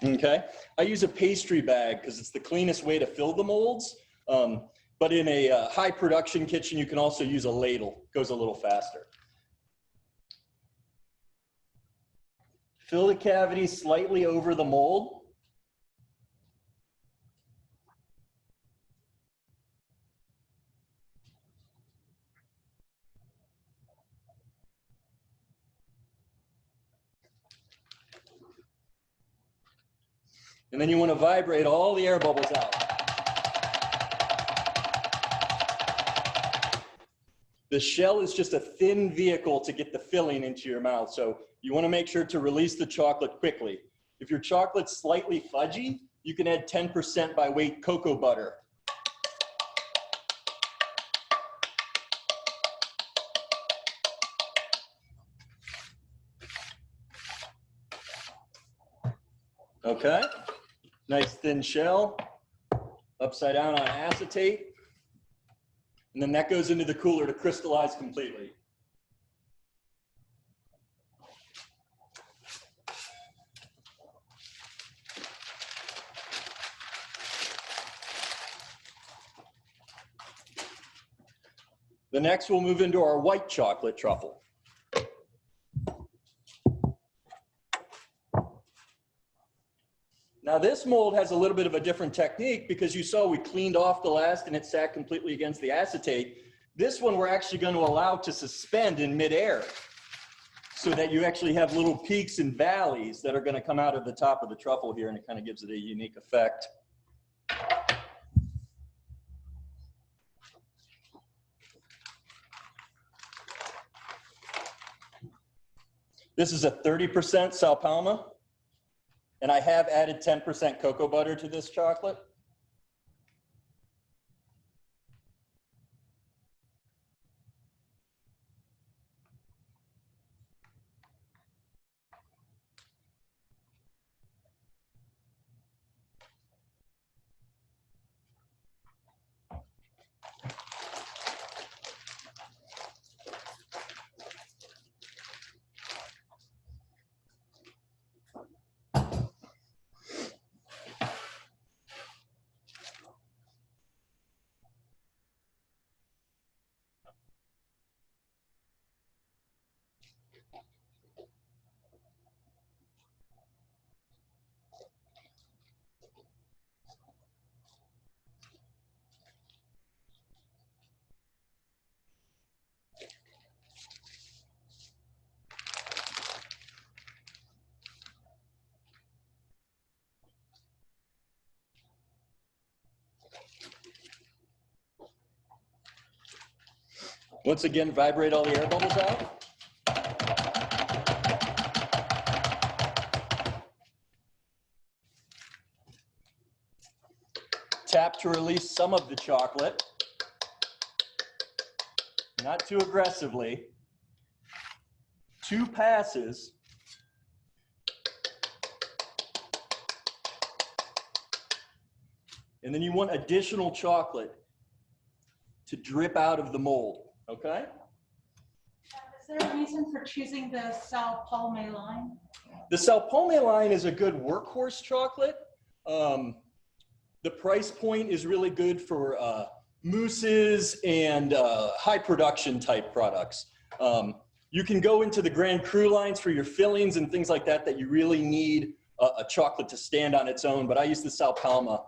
Okay, I use a pastry bag because it's the cleanest way to fill the molds. But in a high production kitchen, you can also use a ladle. It goes a little faster. Fill the cavity slightly over the mold. And then you want to vibrate all the air bubbles out. The shell is just a thin vehicle to get the filling into your mouth. So you want to make sure to release the chocolate quickly. If your chocolate's slightly fudgy, you can add 10% by weight cocoa butter. Okay, nice thin shell, upside down on acetate. And then that goes into the cooler to crystallize completely. The next we'll move into our white chocolate truffle. Now this mold has a little bit of a different technique because you saw we cleaned off the last and it sat completely against the acetate. This one we're actually going to allow to suspend in midair so that you actually have little peaks and valleys that are going to come out of the top of the truffle here, and it kind of gives it a unique effect. This is a 30% Sao Palma. And I have added 10% cocoa butter to this chocolate. Once again, vibrate all the air bubbles out. Tap to release some of the chocolate. Not too aggressively. 2 passes. And then you want additional chocolate to drip out of the mold. Okay? Is there a reason for choosing the Sao Palme line? The Sao Palme line is a good workhorse chocolate. The price point is really good for mousses and high production type products. You can go into the Grand Cru lines for your fillings and things like that you really need a chocolate to stand on its own, but I use the Sao Palma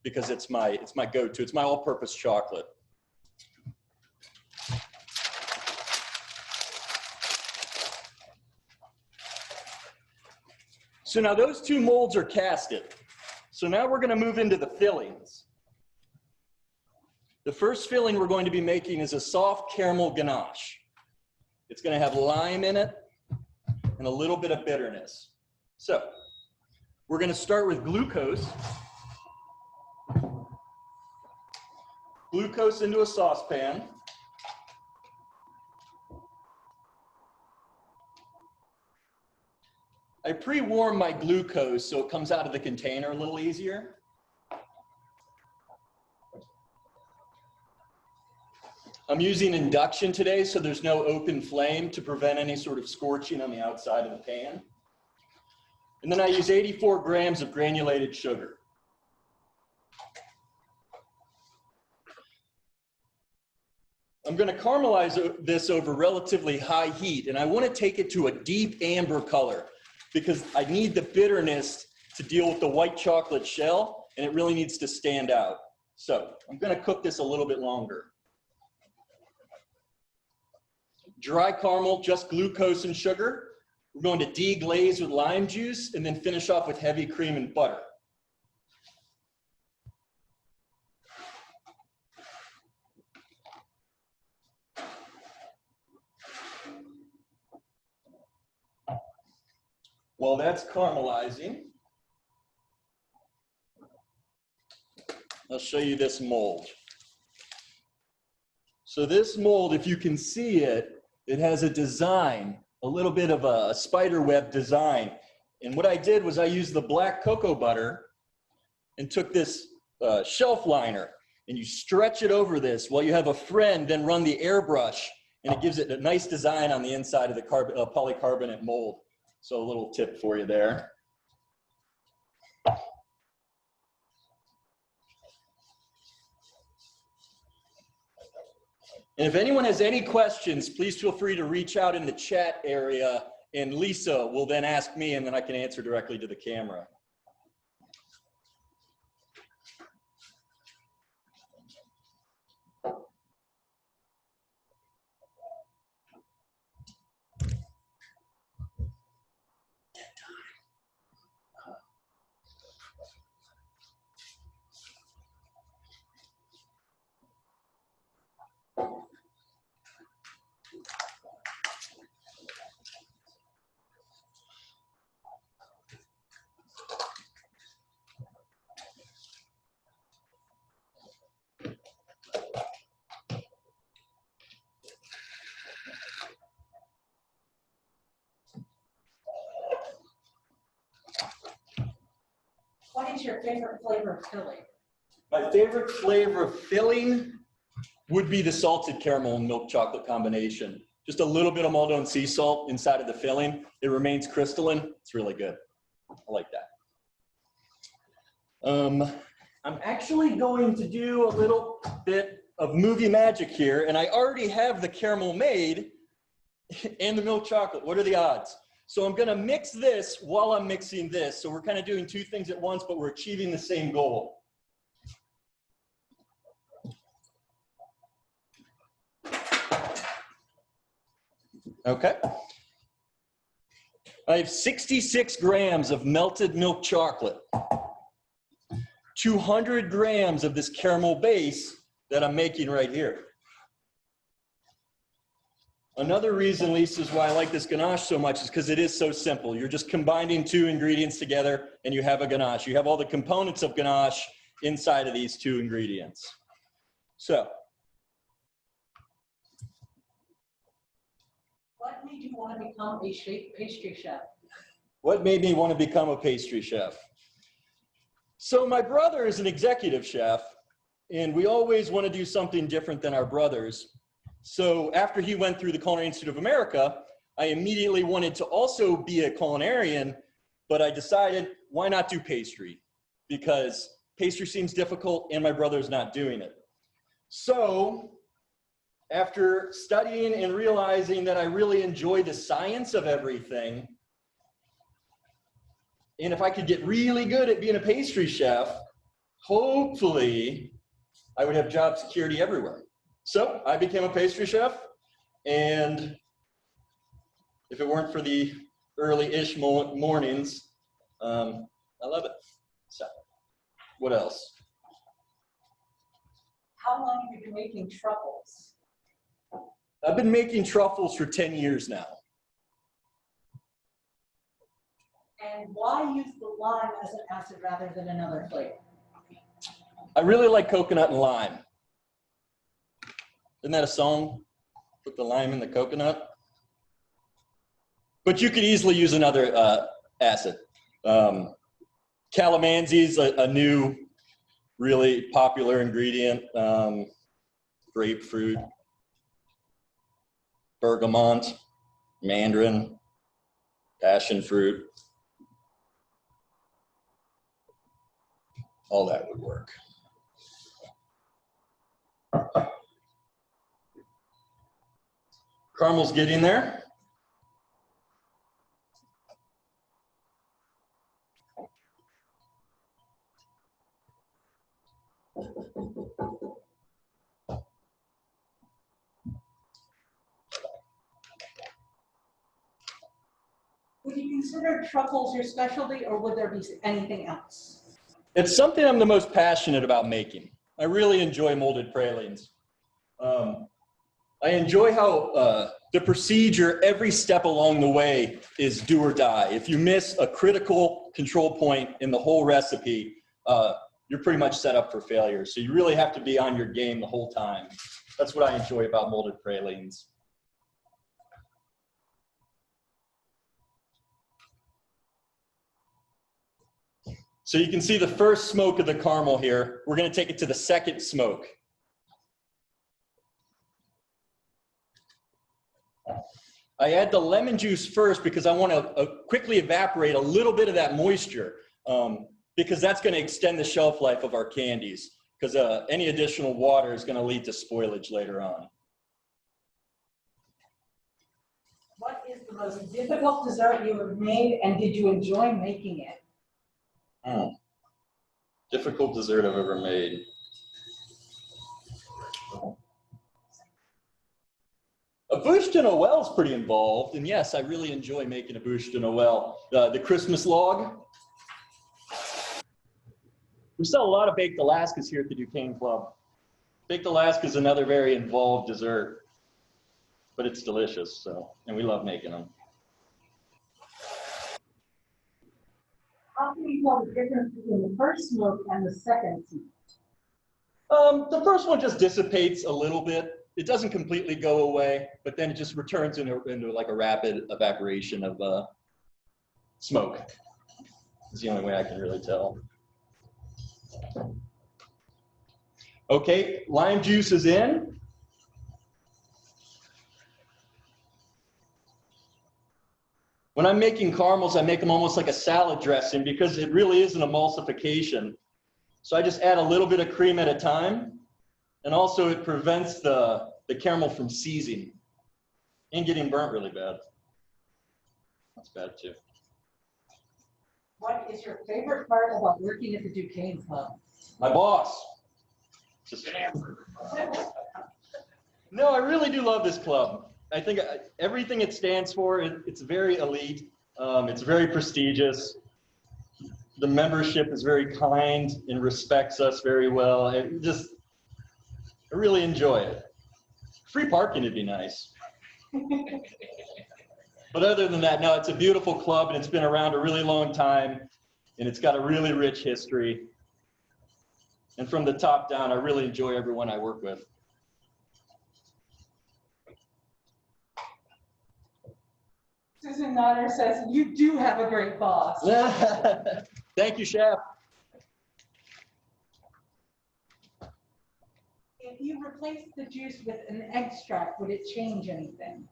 because it's my go-to. It's my all-purpose chocolate. So now those 2 molds are casted. So now we're going to move into the fillings. The first filling we're going to be making is a soft caramel ganache. It's going to have lime in it and a little bit of bitterness. So we're going to start with glucose. Glucose into a saucepan. I pre-warm my glucose so it comes out of the container a little easier. I'm using induction today, so there's no open flame to prevent any sort of scorching on the outside of the pan. And then I use 84 grams of granulated sugar. I'm going to caramelize this over relatively high heat, and I want to take it to a deep amber color because I need the bitterness to deal with the white chocolate shell, and it really needs to stand out. So I'm going to cook this a little bit longer. Dry caramel, just glucose and sugar. We're going to deglaze with lime juice and then finish off with heavy cream and butter. While that's caramelizing, I'll show you this mold. So this mold, if you can see it, it has a design, a little bit of a spider web design. And what I did was I used the black cocoa butter and took this shelf liner, and you stretch it over this while you have a friend then run the airbrush, and it gives it a nice design on the inside of the polycarbonate mold. So a little tip for you there. And if anyone has any questions, please feel free to reach out in the chat area, and Lisa will then ask me, and then I can answer directly to the camera. What is your favorite flavor of filling? My favorite flavor of filling would be the salted caramel and milk chocolate combination. Just a little bit of Maldon sea salt inside of the filling. It remains crystalline. It's really good. I like that. I'm actually going to do a little bit of movie magic here, and I already have the caramel made and the milk chocolate. What are the odds? So I'm gonna mix this while I'm mixing this. So we're kind of doing two things at once, but we're achieving the same goal. Okay. I have 66 grams of melted milk chocolate, 200 grams of this caramel base that I'm making right here. Another reason, Lisa, is why I like this ganache so much is because it is so simple. You're just combining two ingredients together and you have a ganache. You have all the components of ganache inside of these two ingredients. So. What made you want to become a pastry chef? What made me want to become a pastry chef? So my brother is an executive chef, and we always want to do something different than our brothers. So after he went through the Culinary Institute of America, I immediately wanted to also be a culinarian, but I decided, why not do pastry? Because pastry seems difficult and my brother's not doing it. So after studying and realizing that I really enjoy the science of everything, and if I could get really good at being a pastry chef, hopefully I would have job security everywhere. So I became a pastry chef, and if it weren't for the early-ish mornings, I love it. So what else? How long have you been making truffles? I've been making truffles for 10 years now. And why use the lime as an acid rather than another flavor? I really like coconut and lime. Isn't that a song? Put the lime in the coconut. But you could easily use another acid. Calamansi is a new, really popular ingredient. Grapefruit, bergamot, mandarin, passion fruit. all that would work. Caramel's getting there. Would you consider truffles your specialty, or would there be anything else? It's something I'm the most passionate about making. I really enjoy molded pralines. I enjoy how the procedure, every step along the way is do or die. If you miss a critical control point in the whole recipe, you're pretty much set up for failure. So you really have to be on your game the whole time. That's what I enjoy about molded pralines. So you can see the first smoke of the caramel here. We're going to take it to the second smoke. I add the lemon juice first because I want to quickly evaporate a little bit of that moisture because that's going to extend the shelf life of our candies, because any additional water is going to lead to spoilage later on. What is the most difficult dessert you have made, and did you enjoy making it? Difficult dessert I've ever made. A bûche de Noël is pretty involved, and yes, I really enjoy making a bûche de Noël. The Christmas log. We sell a lot of baked Alaskas here at the Duquesne Club. Baked Alaska is another very involved dessert, but it's delicious, so, and we love making them. How can you tell the difference between the first smoke and the second smoke? The first one just dissipates a little bit. It doesn't completely go away, but then it just returns into like a rapid evaporation of smoke. It's the only way I can really tell. Okay, lime juice is in. When I'm making caramels, I make them almost like a salad dressing because it really is an emulsification. So I just add a little bit of cream at a time. And also it prevents the caramel from seizing and getting burnt really bad. That's bad too. What is your favorite part about working at the Duquesne Club? My boss. Just no, I really do love this club. I think everything it stands for, it's very elite. It's very prestigious. The membership is very kind and respects us very well. I really enjoy it. Free parking would be nice. But other than that, no, it's a beautiful club and it's been around a really long time and it's got a really rich history. And from the top down, I really enjoy everyone I work with. Susan Nodder says, you do have a great boss. Thank you, Chef. If you replace the juice with an extract, would it change anything?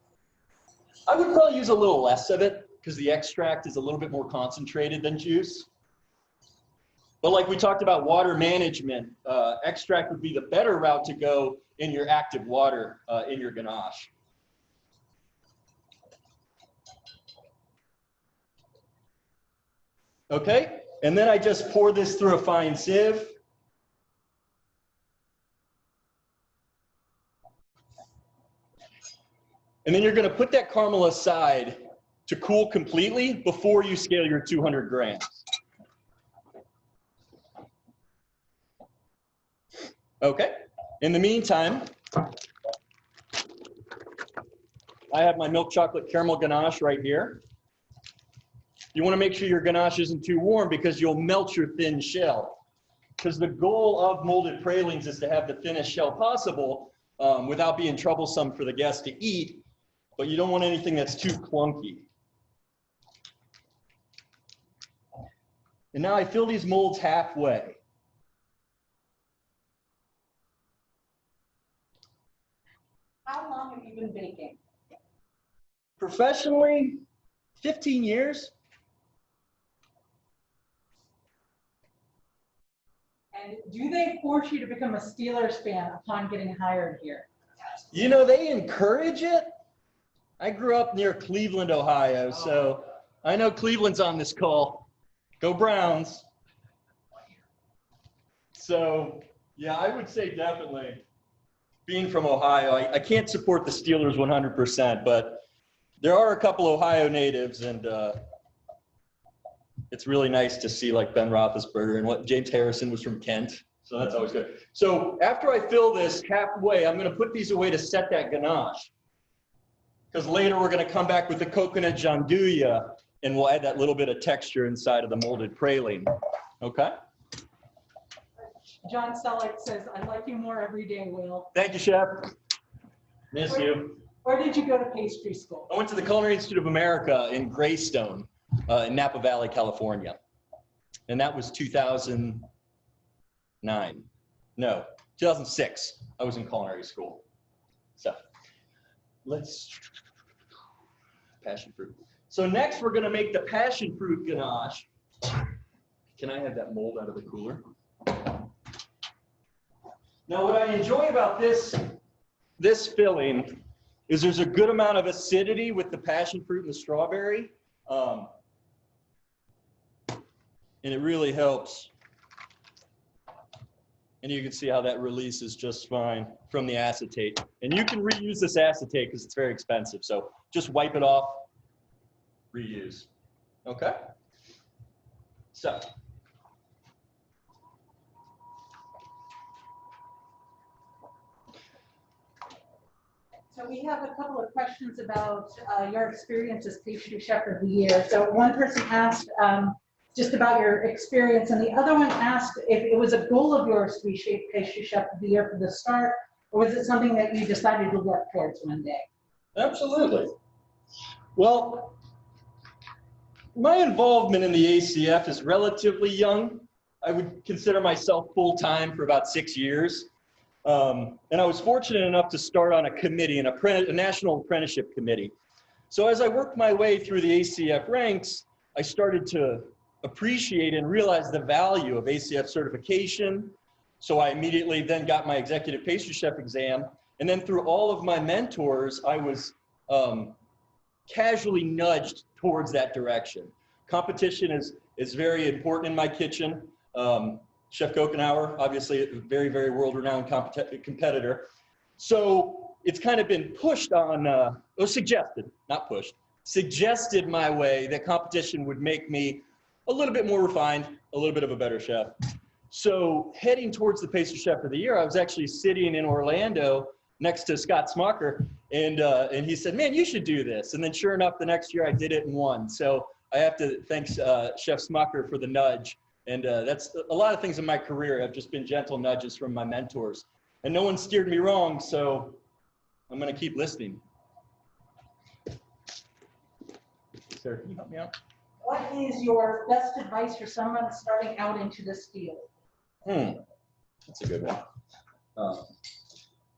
I would probably use a little less of it because the extract is a little bit more concentrated than juice. But like we talked about water management, extract would be the better route to go in your active water in your ganache. Okay, and then I just pour this through a fine sieve. And then you're going to put that caramel aside to cool completely before you scale your 200 grams. Okay, in the meantime, I have my milk chocolate caramel ganache right here. You want to make sure your ganache isn't too warm because you'll melt your thin shell. Because the goal of molded pralines is to have the thinnest shell possible without being troublesome for the guests to eat, but you don't want anything that's too clunky. And now I fill these molds halfway. How long have you been baking? Professionally, 15 years. And do they force you to become a Steelers fan upon getting hired here? You know, they encourage it. I grew up near Cleveland, Ohio, so I know Cleveland's on this call. Go Browns. So, yeah, I would say definitely. Being from Ohio, I can't support the Steelers 100%, but there are a couple Ohio natives, and it's really nice to see like Ben Roethlisberger and what James Harrison was from Kent. So that's always good. So after I fill this halfway, I'm going to put these away to set that ganache. Because later we're going to come back with the coconut gianduja, and we'll add that little bit of texture inside of the molded praline. Okay? John Selleck says, I like you more every day, Will. Thank you, Chef. Miss you. Where did you go to pastry school? I went to the Culinary Institute of America in Greystone, in Napa Valley, California. And that was 2009. No, 2006. I was in culinary school. So let's, passion fruit. So next we're gonna make the passion fruit ganache. Can I have that mold out of the cooler? Now what I enjoy about this filling is there's a good amount of acidity with the passion fruit and the strawberry. And it really helps. And you can see how that releases just fine from the acetate. And you can reuse this acetate because it's very expensive. So just wipe it off, reuse. Okay? So. So we have a couple of questions about your experience as pastry chef of the year. So one person asked just about your experience, and the other one asked if it was a goal of yours to be pastry chef of the year from the start, or was it something that you decided to work towards one day? Absolutely. Well, my involvement in the ACF is relatively young. I would consider myself full-time for about 6 years. And I was fortunate enough to start on a committee, a national apprenticeship committee. So as I worked my way through the ACF ranks, I started to appreciate and realize the value of ACF certification. So I immediately then got my executive pastry chef exam. And then through all of my mentors, I was casually nudged towards that direction. Competition is very important in my kitchen. Chef Kokenauer, obviously a very, very world-renowned competitor. So it's kind of been pushed on, or suggested, not pushed, suggested my way that competition would make me a little bit more refined, a little bit of a better chef. So heading towards the Pastry Chef of the Year, I was actually sitting in Orlando next to Scott Smucker, and he said, man, you should do this. And then sure enough, the next year I did it and won. So I have to thank Chef Smucker for the nudge. And that's a lot of things in my career have just been gentle nudges from my mentors. And no one steered me wrong, so I'm going to keep listening. Sarah, can you help me out? What is your best advice for someone starting out into this field? That's a good one.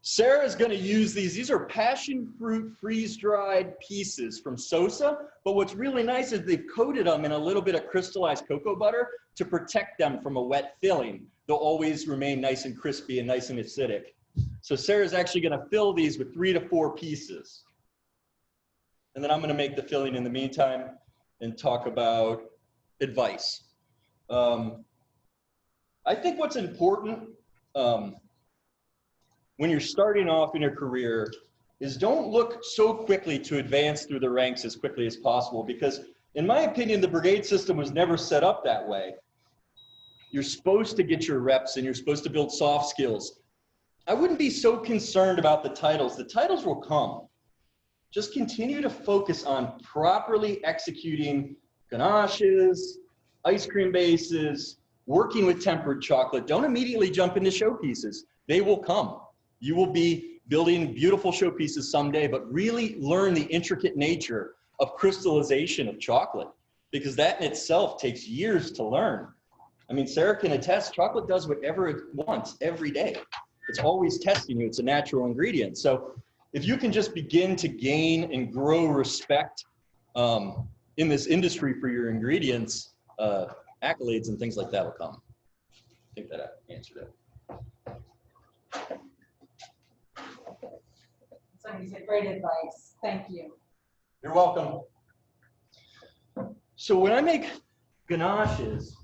Sarah's going to use these. These are passion fruit freeze-dried pieces from Sosa. But what's really nice is they've coated them in a little bit of crystallized cocoa butter to protect them from a wet filling. They'll always remain nice and crispy and nice and acidic. So Sarah's actually going to fill these with 3 to 4 pieces. And then I'm going to make the filling in the meantime and talk about advice. I think what's important when you're starting off in your career is don't look so quickly to advance through the ranks as quickly as possible, because in my opinion, the brigade system was never set up that way. You're supposed to get your reps and you're supposed to build soft skills. I wouldn't be so concerned about the titles. The titles will come. Just continue to focus on properly executing ganaches, ice cream bases, working with tempered chocolate. Don't immediately jump into showpieces. They will come. You will be building beautiful showpieces someday, but really learn the intricate nature of crystallization of chocolate, because that in itself takes years to learn. I mean, Sarah can attest, chocolate does whatever it wants every day. It's always testing you. It's a natural ingredient. So if you can just begin to gain and grow respect in this industry for your ingredients, accolades and things like that will come. I think that, yeah. answer that. So you said great advice. Thank you. You're welcome. So when I make ganaches,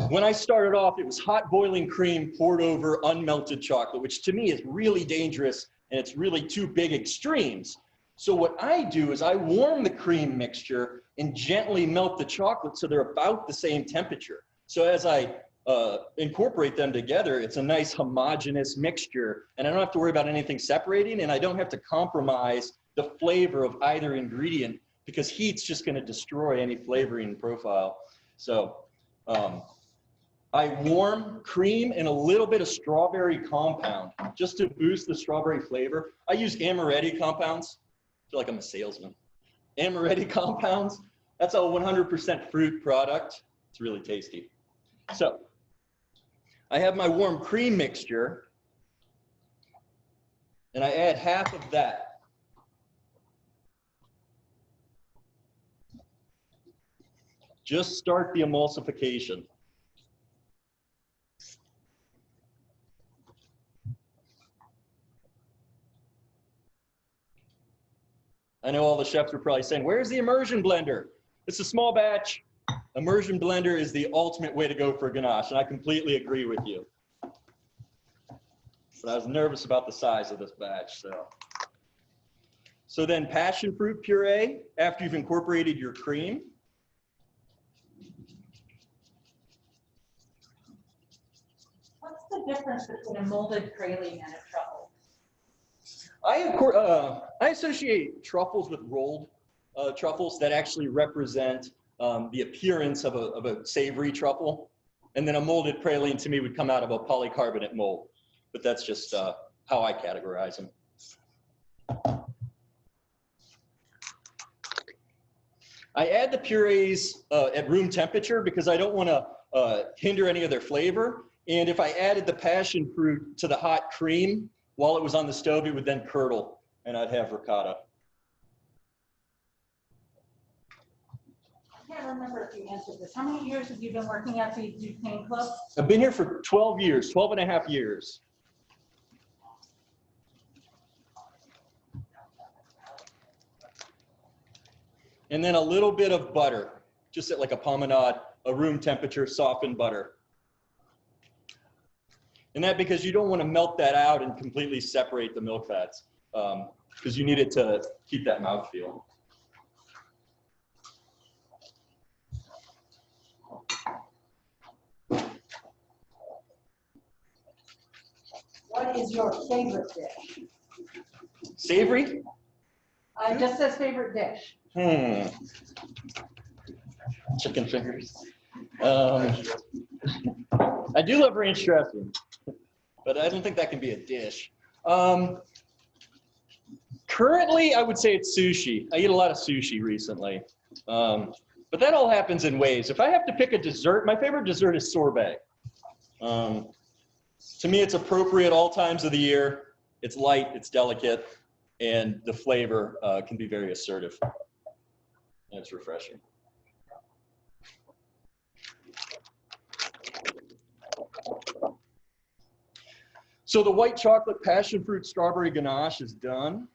when I started off, it was hot boiling cream poured over unmelted chocolate, which to me is really dangerous, and it's really two big extremes. So what I do is I warm the cream mixture and gently melt the chocolate so they're about the same temperature. So as I incorporate them together, it's a nice homogeneous mixture, and I don't have to worry about anything separating, and I don't have to compromise the flavor of either ingredient because heat's just going to destroy any flavoring profile. So I warm cream and a little bit of strawberry compound just to boost the strawberry flavor. I use amaretti compounds. I feel like I'm a salesman. Amaretti compounds, that's a 100% fruit product. It's really tasty. So I have my warm cream mixture, and I add half of that. Just start the emulsification. I know all the chefs are probably saying, where's the immersion blender? It's a small batch. Immersion blender is the ultimate way to go for a ganache, and I completely agree with you. But I was nervous about the size of this batch, So then passion fruit puree, after you've incorporated your cream. What's the difference between a molded praline and a truffle? I associate truffles with rolled truffles that actually represent the appearance of a savory truffle. And then a molded praline to me would come out of a polycarbonate mold. But that's just how I categorize them. I add the purees at room temperature because I don't want to hinder any of their flavor. And if I added the passion fruit to the hot cream while it was on the stove, it would then curdle, and I'd have ricotta. I can't remember if you answered this. How many years have you been working at the Duquesne Club? I've been here for 12 years, 12 and a half years. And then a little bit of butter, just at like a promenade, a room temperature, softened butter. And that because you don't want to melt that out and completely separate the milk fats, because you need it to keep that mouthfeel. What is your favorite dish? Savory? It just says favorite dish. Chicken fingers. I do love ranch dressing, but I don't think that can be a dish. Currently, I would say it's sushi. I eat a lot of sushi recently, but that all happens in waves. If I have to pick a dessert, my favorite dessert is sorbet. To me, it's appropriate all times of the year. It's light, it's delicate, and the flavor can be very assertive, and it's refreshing. So the white chocolate passion fruit strawberry ganache is done.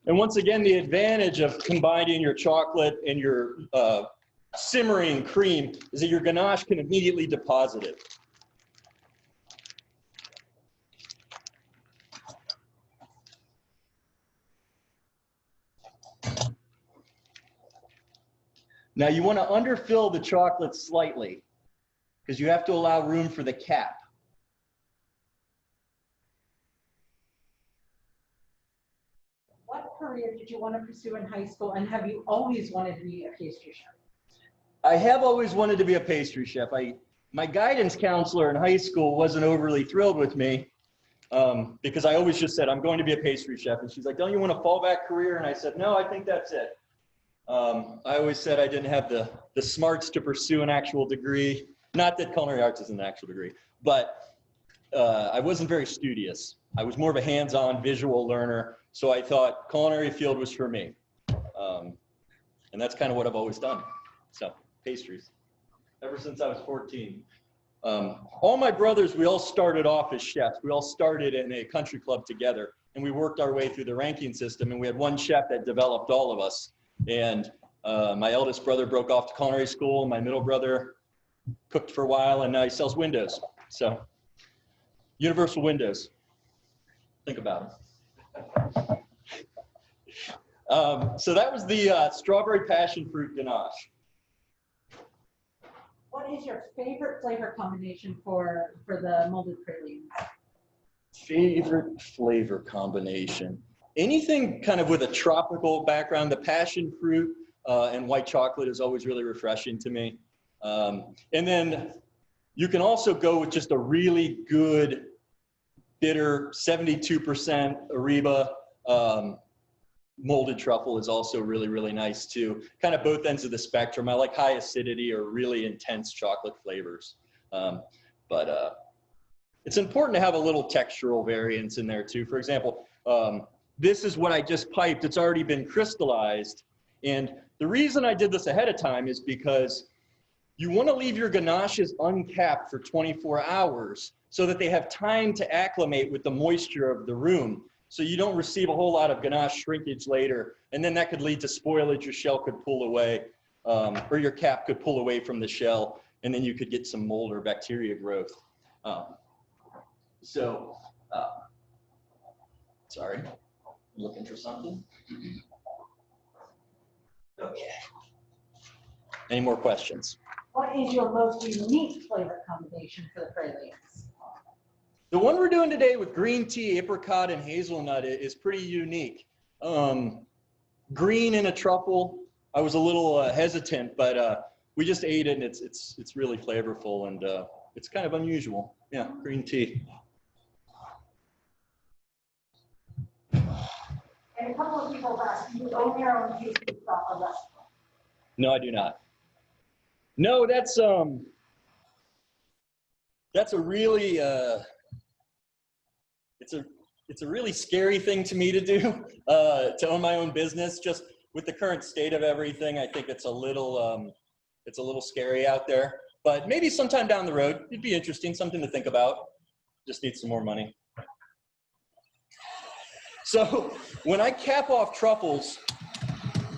And once again, the advantage of combining your chocolate and your simmering cream is that your ganache can immediately deposit it. Now you want to underfill the chocolate slightly because you have to allow room for the cap. What career did you want to pursue in high school, and have you always wanted to be a pastry chef? I have always wanted to be a pastry chef. My guidance counselor in high school wasn't overly thrilled with me because I always just said, I'm going to be a pastry chef. And she's like, don't you want a fallback career? And I said, no, I think that's it. I always said I didn't have the smarts to pursue an actual degree. Not that culinary arts is an actual degree, but I wasn't very studious. I was more of a hands-on visual learner, so I thought culinary field was for me. And that's kind of what I've always done. So, pastries, ever since I was 14. All my brothers, we all started off as chefs. We all started in a country club together, and we worked our way through the ranking system, and we had one chef that developed all of us. And my eldest brother broke off to culinary school. My middle brother cooked for a while, and now he sells windows. So, universal windows. Think about it. So that was the strawberry passion fruit ganache. What is your favorite flavor combination for the molded pralines? Favorite flavor combination? Anything kind of with a tropical background. The passion fruit and white chocolate is always really refreshing to me. And then you can also go with just a really good bitter 72% Ariba. Molded truffle is also really, really nice too. Kind of both ends of the spectrum. I like high acidity or really intense chocolate flavors. But it's important to have a little textural variance in there too. For example, this is what I just piped. It's already been crystallized. And the reason I did this ahead of time is because you want to leave your ganaches uncapped for 24 hours so that they have time to acclimate with the moisture of the room. So you don't receive a whole lot of ganache shrinkage later, and then that could lead to spoilage. Your shell could pull away, or your cap could pull away from the shell, and then you could get some mold or bacteria growth. Sorry, I'm looking for something. Okay. Any more questions? What is your most unique flavor combination for the pralines? The one we're doing today with green tea, apricot, and hazelnut is pretty unique. Green in a truffle, I was a little hesitant, but we just ate it, and it's really flavorful, and it's kind of unusual. Yeah, green tea. And a couple of people have asked, you own your own pastry shop or restaurant? No, I do not. No, that's a really it's a really scary thing to me to do, to own my own business. Just with the current state of everything, I think it's a little scary out there. But maybe sometime down the road, it'd be interesting, something to think about. Just need some more money. So when I cap off truffles,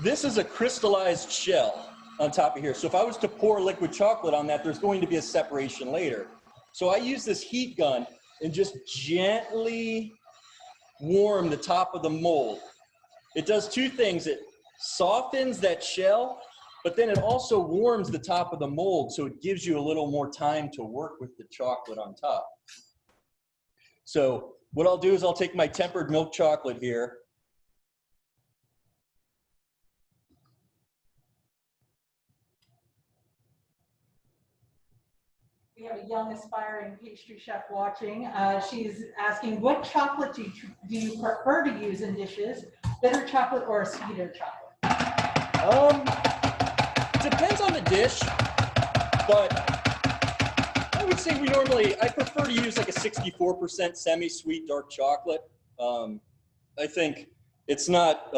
this is a crystallized shell on top of here. So if I was to pour liquid chocolate on that, there's going to be a separation later. So I use this heat gun and just gently warm the top of the mold. It does two things. It softens that shell, but then it also warms the top of the mold, so it gives you a little more time to work with the chocolate on top. So what I'll do is I'll take my tempered milk chocolate here. We have a young aspiring pastry chef watching. She's asking, what chocolate do you prefer to use in dishes, bitter chocolate or a sweeter chocolate? Depends on the dish, but I would say I prefer to use like a 64% semi-sweet dark chocolate. I think it's not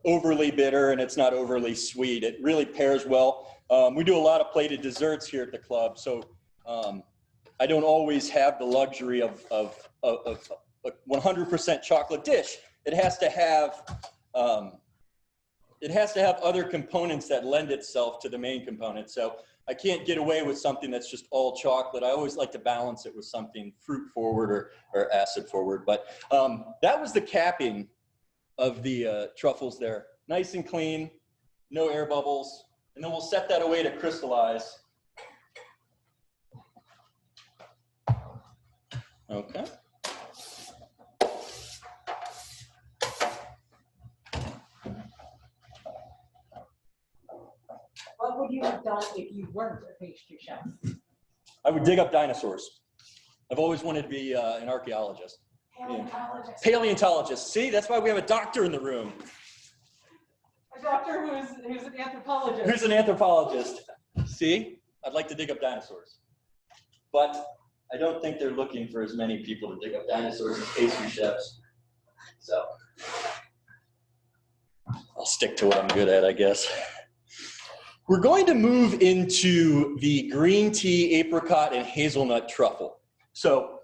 overly bitter and it's not overly sweet. It really pairs well. We do a lot of plated desserts here at the club, so I don't always have the luxury of a 100% chocolate dish. It has to have other components that lend itself to the main component. So I can't get away with something that's just all chocolate. I always like to balance it with something fruit forward or acid forward. But that was the capping of the truffles there. Nice and clean, no air bubbles. And then we'll set that away to crystallize. Okay. What would you have done if you weren't a pastry chef? I would dig up dinosaurs. I've always wanted to be an archaeologist. Paleontologist. Paleontologist. See, that's why we have a doctor in the room. A doctor who's an anthropologist. Who's an anthropologist. See, I'd like to dig up dinosaurs. But I don't think they're looking for as many people to dig up dinosaurs as pastry chefs. So I'll stick to what I'm good at, I guess. We're going to move into the green tea, apricot, and hazelnut truffle. So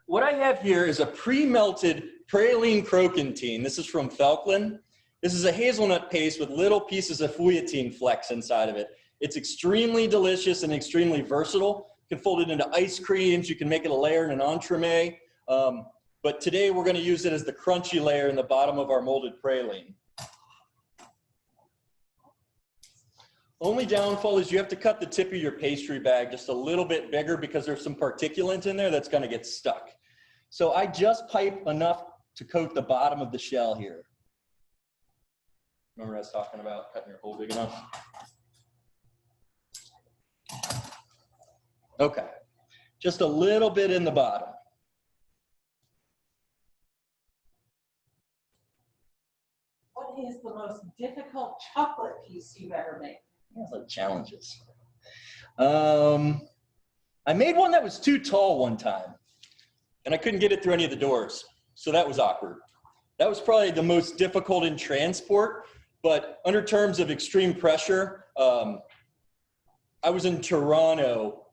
what I have here is a pre-melted praline croquantine. This is from Felchlin. This is a hazelnut paste with little pieces of fouilletine flecks inside of it. It's extremely delicious and extremely versatile. You can fold it into ice creams. You can make it a layer in an entremet. But today we're going to use it as the crunchy layer in the bottom of our molded praline. Only downfall is you have to cut the tip of your pastry bag just a little bit bigger because there's some particulate in there that's going to get stuck. So I just pipe enough to coat the bottom of the shell here. Remember I was talking about cutting your hole big enough? Okay, just a little bit in the bottom. What is the most difficult chocolate piece you've ever made? Yeah, like challenges. I made one that was too tall one time, and I couldn't get it through any of the doors, so that was awkward. That was probably the most difficult in transport, but under terms of extreme pressure, I was in Toronto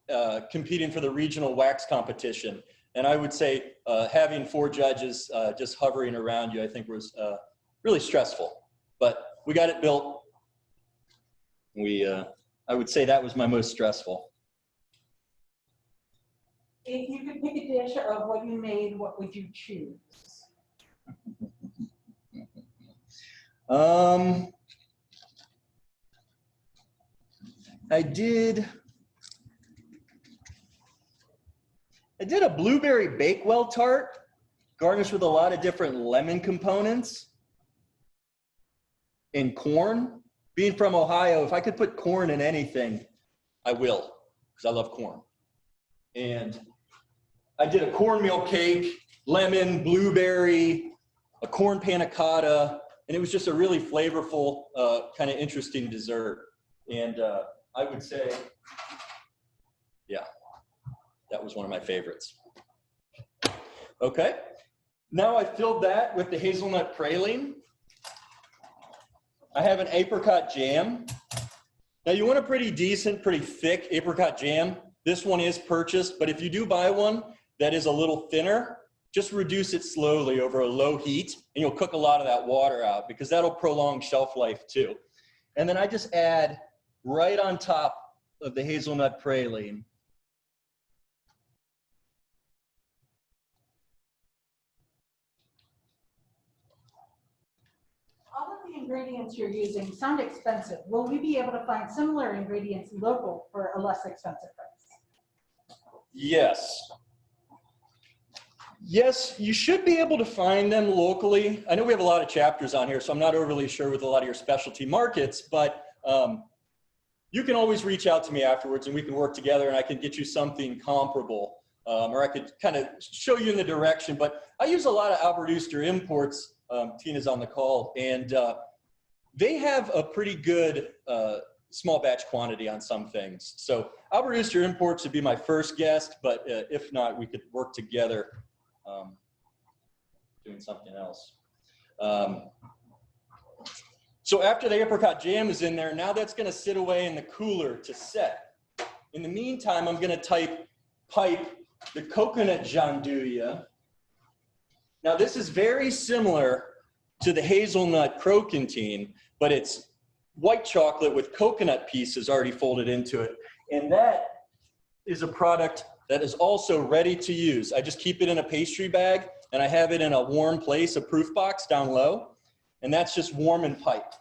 competing for the regional wax competition, and I would say having 4 judges just hovering around you, I think was really stressful, but we got it built. I would say that was my most stressful. If you could pick a dish of what you made, what would you choose? I did a blueberry Bakewell tart, garnished with a lot of different lemon components and corn. Being from Ohio, if I could put corn in anything, I will, because I love corn. And I did a cornmeal cake, lemon, blueberry, a corn panna cotta, and it was just a really flavorful, kind of interesting dessert. And I would say, yeah, that was one of my favorites. Okay, now I filled that with the hazelnut praline. I have an apricot jam. Now you want a pretty decent, pretty thick apricot jam. This one is purchased, but if you do buy one that is a little thinner, just reduce it slowly over a low heat, and you'll cook a lot of that water out because that'll prolong shelf life too. And then I just add right on top of the hazelnut praline All of the ingredients you're using sound expensive. Will we be able to find similar ingredients local for a less expensive price? Yes. Yes, you should be able to find them locally. I know we have a lot of chapters on here, so I'm not overly sure with a lot of your specialty markets, but you can always reach out to me afterwards and we can work together and I can get you something comparable, or I could kind of show you in the direction. But I use a lot of Albert Ooster imports. Tina's on the call, and they have a pretty good small batch quantity on some things. So Albert Ooster imports would be my first guest, but if not, we could work together doing something else. So after the apricot jam is in there, now that's going to sit away in the cooler to set. In the meantime, I'm going to pipe the coconut gianduja. Now this is very similar to the hazelnut croquantine, but it's white chocolate with coconut pieces already folded into it. And that is a product that is also ready to use. I just keep it in a pastry bag and I have it in a warm place, a proof box down low, and that's just warm and piped.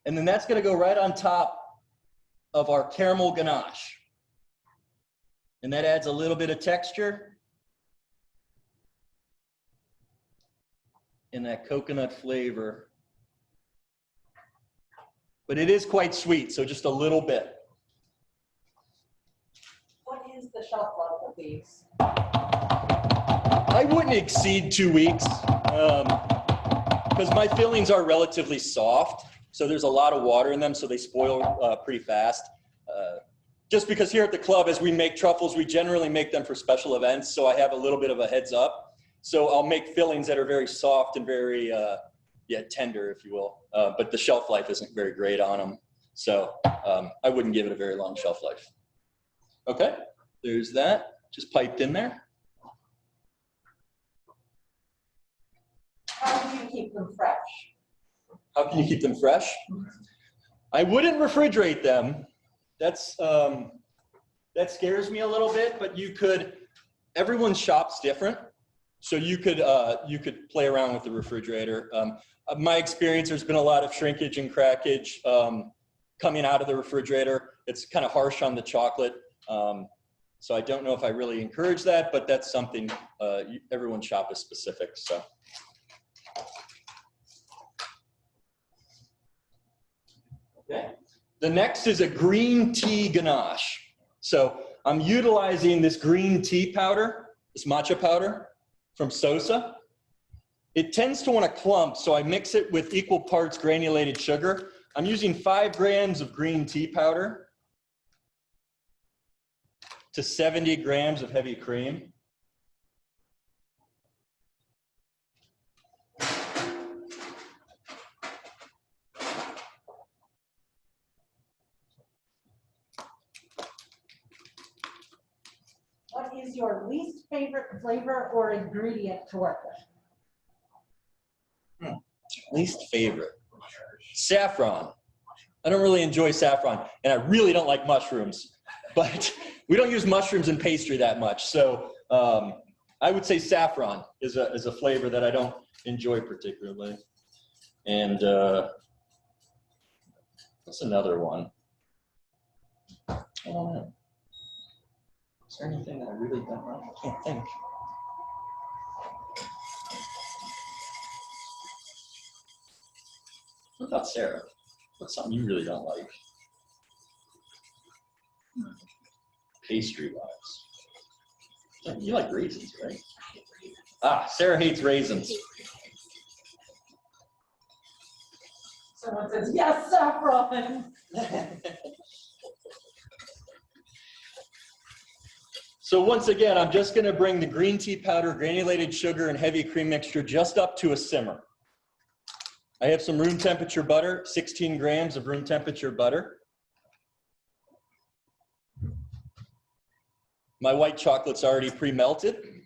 And then that's gonna go right on top of our caramel ganache. And that adds a little bit of texture and that coconut flavor. But it is quite sweet, so just a little bit. What is the shelf life of these? I wouldn't exceed 2 weeks because my fillings are relatively soft. So there's a lot of water in them, so they spoil pretty fast. just because here at the club, as we make truffles, we generally make them for special events. So I have a little bit of a heads up. So I'll make fillings that are very soft and very, yeah, tender, if you will. But the shelf life isn't very great on them. So I wouldn't give it a very long shelf life. Okay, there's that, just piped in there. How do you keep them fresh? How can you keep them fresh? I wouldn't refrigerate them. That's, that scares me a little bit, but you could, everyone's shop's different. So you could play around with the refrigerator. My experience, there's been a lot of shrinkage and crackage coming out of the refrigerator. It's kind of harsh on the chocolate. So I don't know if I really encourage that, but that's something, everyone's shop is specific, so. Okay. The next is a green tea ganache. So I'm utilizing this green tea powder, this matcha powder from Sosa. It tends to want to clump, so I mix it with equal parts granulated sugar. I'm using 5 grams of green tea powder to 70 grams of heavy cream. What is your least favorite flavor or ingredient to work with? Least favorite. Saffron. I don't really enjoy saffron, and I really don't like mushrooms, but we don't use mushrooms in pastry that much. So I would say saffron is a flavor that I don't enjoy particularly. And what's another one? I don't know. Is there anything that I really don't like? I can't think. What about Sarah? What's something you really don't like? Pastry-wise. You like raisins, right? Ah, Sarah hates raisins. Someone says, yes, saffron. So once again, I'm just gonna bring the green tea powder, granulated sugar, and heavy cream mixture just up to a simmer. I have some room temperature butter, 16 grams of room temperature butter. My white chocolate's already pre-melted.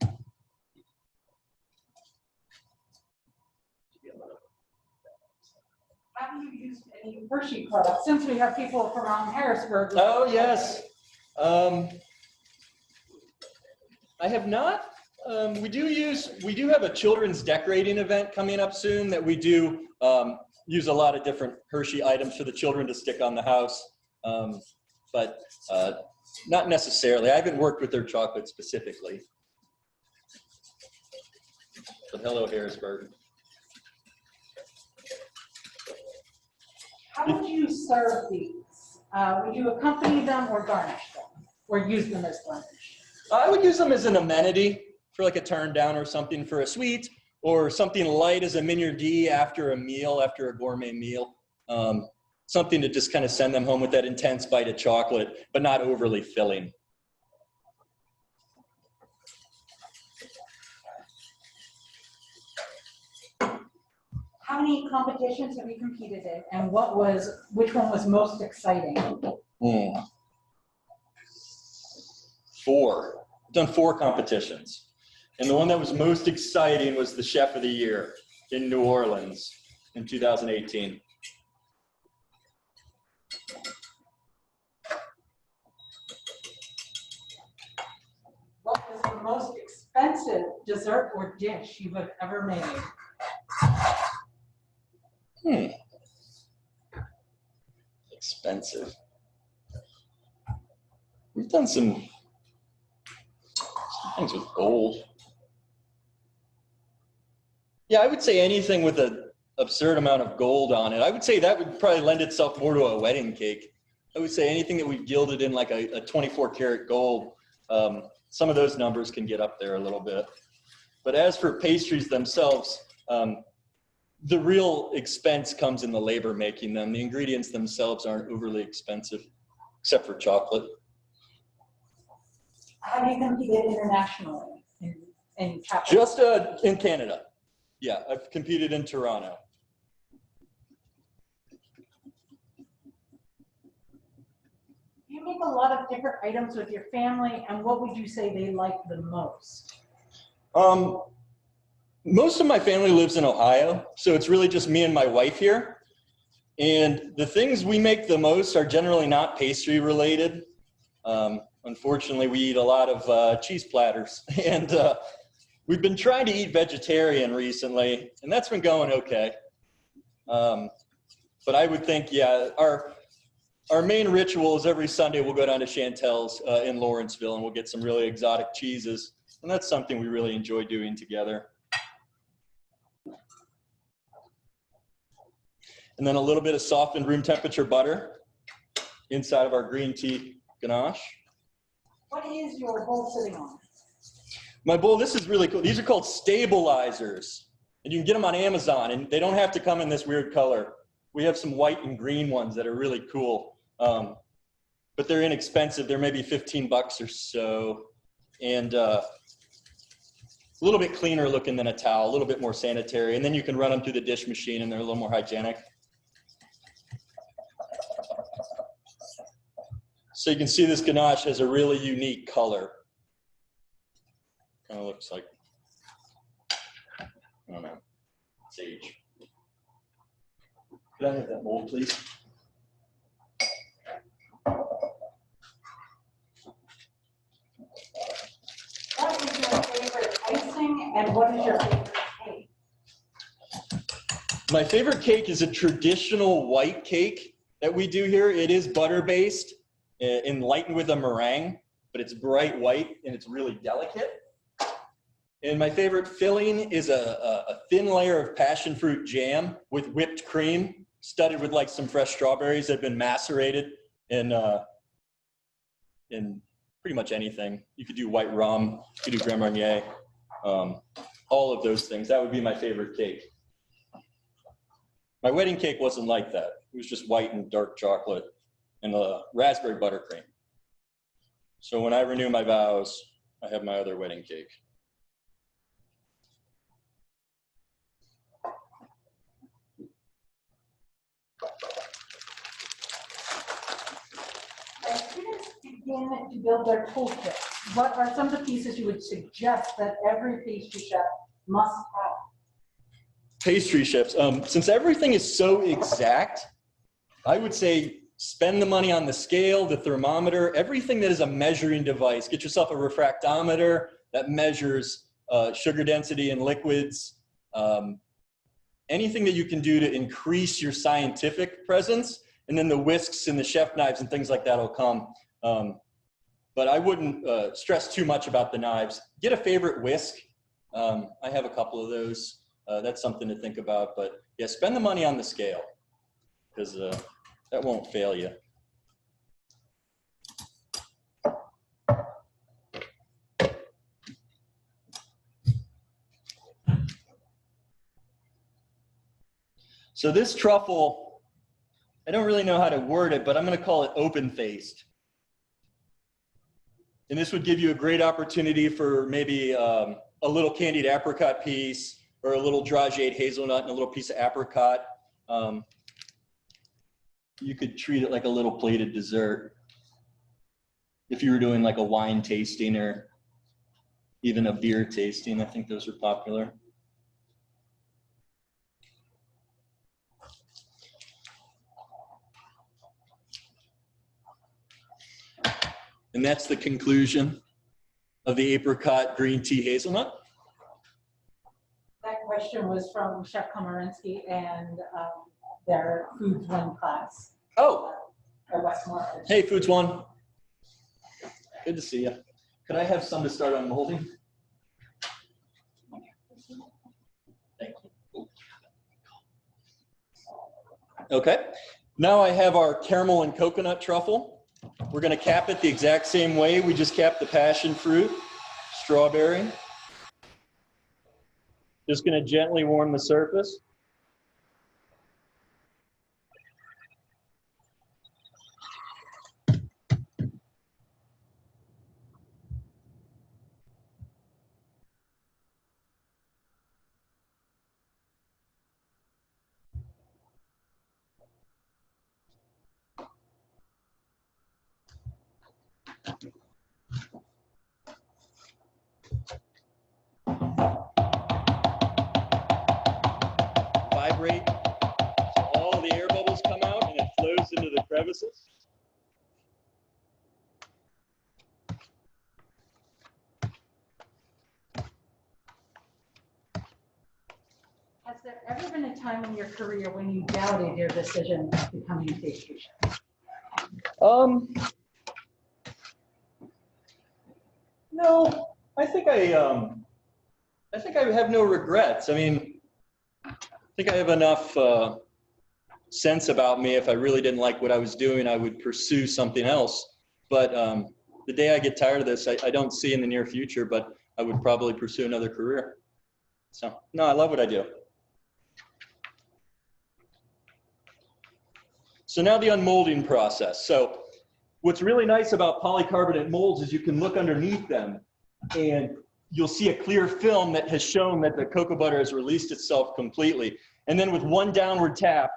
Have you used any Hershey products? Since we have people from Harrisburg. Oh, yes. I have not. We do have a children's decorating event coming up soon that we do use a lot of different Hershey items for the children to stick on the house, but not necessarily. I haven't worked with their chocolate specifically. But hello, Harrisburg. How would you serve these? Would you accompany them or garnish them? Or use them as garnish? I would use them as an amenity for like a turn down or something for a sweet, or something light as a minier D after a meal, after a gourmet meal. Something to just kind of send them home with that intense bite of chocolate, but not overly filling. How many competitions have you competed in, and which one was most exciting? 4. I've done 4 competitions. And the one that was most exciting was the Chef of the Year in New Orleans in 2018. What was the most expensive dessert or dish you have ever made? Expensive. We've done some things with gold. Yeah, I would say anything with an absurd amount of gold on it. I would say that would probably lend itself more to a wedding cake. I would say anything that we've gilded in like a 24 karat gold, some of those numbers can get up there a little bit. But as for pastries themselves, the real expense comes in the labor making them. The ingredients themselves aren't overly expensive, except for chocolate. Have you competed internationally in chocolate? Just in Canada. Yeah, I've competed in Toronto. You make a lot of different items with your family, and what would you say they like the most? Most of my family lives in Ohio, so it's really just me and my wife here. And the things we make the most are generally not pastry related. Unfortunately, we eat a lot of cheese platters, and we've been trying to eat vegetarian recently, and that's been going okay. But I would think, yeah, our main ritual is every Sunday we'll go down to Chantel's in Lawrenceville, and we'll get some really exotic cheeses, and that's something we really enjoy doing together. And then a little bit of softened room temperature butter inside of our green tea ganache. What is your bowl sitting on? My bowl, this is really cool. These are called stabilizers, and you can get them on Amazon, and they don't have to come in this weird color. We have some white and green ones that are really cool, but they're inexpensive. They're maybe 15 bucks or so, and a little bit cleaner looking than a towel, a little bit more sanitary, and then you can run them through the dish machine, and they're a little more hygienic. So you can see this ganache has a really unique color. Kind of looks like, I don't know, sage. Could I have that mold, please? What is your favorite icing, and what is your favorite cake? My favorite cake is a traditional white cake that we do here. It is butter-based, enlightened with a meringue, but it's bright white and it's really delicate. And my favorite filling is a thin layer of passion fruit jam with whipped cream, studded with like some fresh strawberries that have been macerated in pretty much anything. You could do white rum, you could do Grand Marnier, all of those things. That would be my favorite cake. My wedding cake wasn't like that. It was just white and dark chocolate and raspberry buttercream. So when I renew my vows, I have my other wedding cake. As students begin to build their toolkits, what are some of the pieces you would suggest that every pastry chef must have? Pastry chefs, since everything is so exact, I would say spend the money on the scale, the thermometer, everything that is a measuring device. Get yourself a refractometer that measures sugar density in liquids. Anything that you can do to increase your scientific presence, and then the whisks and the chef knives and things like that will come. But I wouldn't stress too much about the knives. Get a favorite whisk. I have a couple of those. That's something to think about. But yeah, spend the money on the scale, because that won't fail you. So this truffle, I don't really know how to word it, but I'm going to call it open-faced. And this would give you a great opportunity for maybe a little candied apricot piece, or a little drageade hazelnut and a little piece of apricot. You could treat it like a little plated dessert if you were doing like a wine tasting or even a beer tasting. I think those are popular. And that's the conclusion of the apricot green tea hazelnut. That question was from Chef Komarinsky and their Foods One class. Oh, At Westmore. hey, Foods One. Good to see you. Could I have some to start unmolding? Thank you. Okay, now I have our caramel and coconut truffle. We're going to cap it the exact same way we just capped the passion fruit, strawberry. Just going to gently warm the surface. Vibrate, so all the air bubbles come out and it flows into the crevices. Has there ever been a time in your career when you doubted your decision of becoming a pastry chef? No, I think I have no regrets. I mean, I think I have enough sense about me. If I really didn't like what I was doing, I would pursue something else. But the day I get tired of this, I don't see in the near future, but I would probably pursue another career. So, no, I love what I do. So now the unmolding process. So what's really nice about polycarbonate molds is you can look underneath them and you'll see a clear film that has shown that the cocoa butter has released itself completely. And then with one downward tap,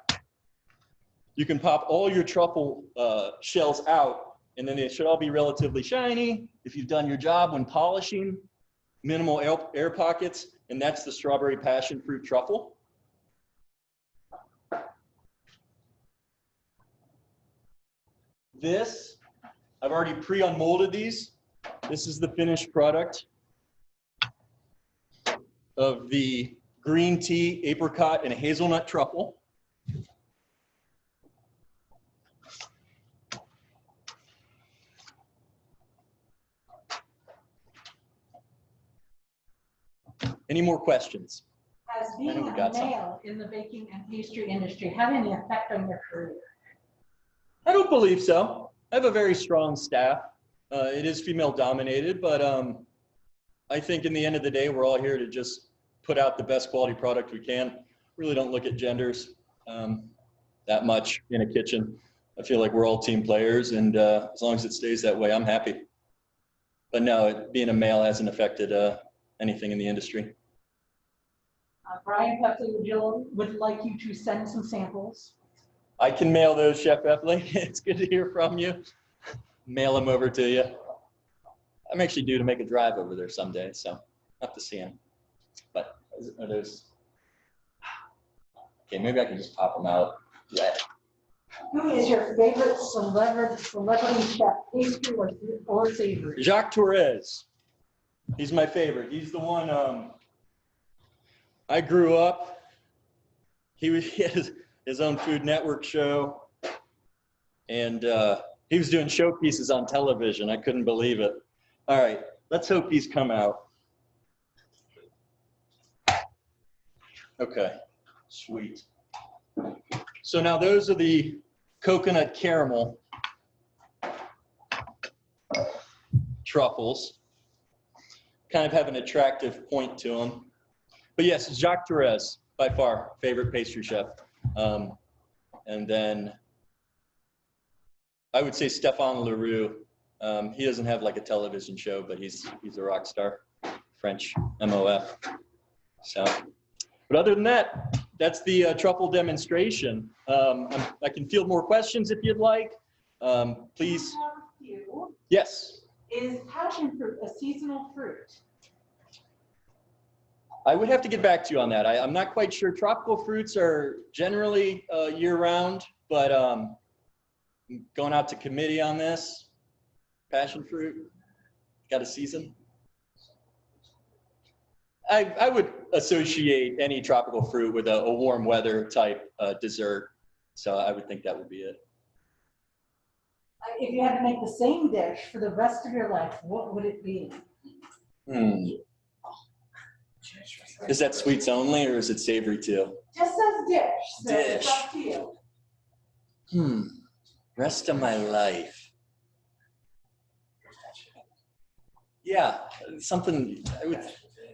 you can pop all your truffle shells out, and then they should all be relatively shiny if you've done your job when polishing, minimal air pockets, and that's the strawberry passion fruit truffle. This, I've already pre-unmolded these. This is the finished product of the green tea, apricot, and hazelnut truffle. Any more questions? Has being a male in the baking and pastry industry had any effect on your career? I don't believe so. I have a very strong staff. It is female dominated, but I think in the end of the day, we're all here to just put out the best quality product we can. Really don't look at genders that much in a kitchen. I feel like we're all team players, and as long as it stays that way, I'm happy. But no, being a male hasn't affected anything in the industry. Brian Felchlin would like you to send some samples. I can mail those, Chef Eppley. It's good to hear from you. Mail them over to you. I'm actually due to make a drive over there someday, so I'll have to see them. But are those? Okay, maybe I can just pop them out. Yeah. Who is your favorite celebrity chef, pastry or savory? Jacques Torres. He's my favorite. He's the one. I grew up. He had his own Food Network show, and he was doing showpieces on television. I couldn't believe it. All right, let's hope these come out. Okay, sweet. So now those are the coconut caramel truffles. Kind of have an attractive point to them. But yes, Jacques Torres, by far, favorite pastry chef. And then I would say Stéphane Leroux. He doesn't have like a television show, but he's a rock star, French MOF. So, but other than that, that's the truffle demonstration. I can field more questions if you'd like. Please. I have a few. Yes. Is passion fruit a seasonal fruit? I would have to get back to you on that. I'm not quite sure. Tropical fruits are generally year-round, but going out to committee on this, passion fruit, got a season? I would associate any tropical fruit with a warm weather type dessert, so I would think that would be it. If you had to make the same dish for the rest of your life, what would it be? Is that sweets only, or is it savory too? Just as dish. So it's up to you. Rest of my life. Yeah, something,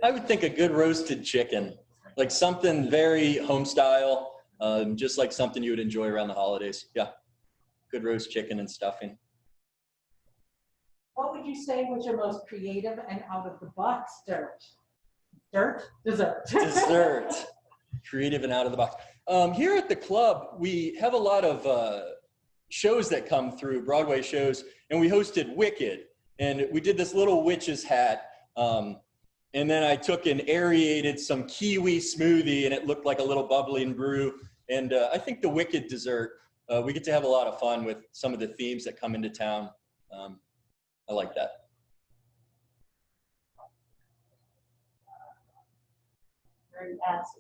I would think a good roasted chicken, like something very home style, just like something you would enjoy around the holidays. Yeah, good roast chicken and stuffing. What would you say was your most creative and out of the box dessert? Dessert. Creative and out of the box. Here at the club, we have a lot of shows that come through, Broadway shows, and we hosted Wicked, and we did this little witch's hat, and then I took and aerated some kiwi smoothie, and it looked like a little bubbling brew. And I think the Wicked dessert, we get to have a lot of fun with some of the themes that come into town. I like that.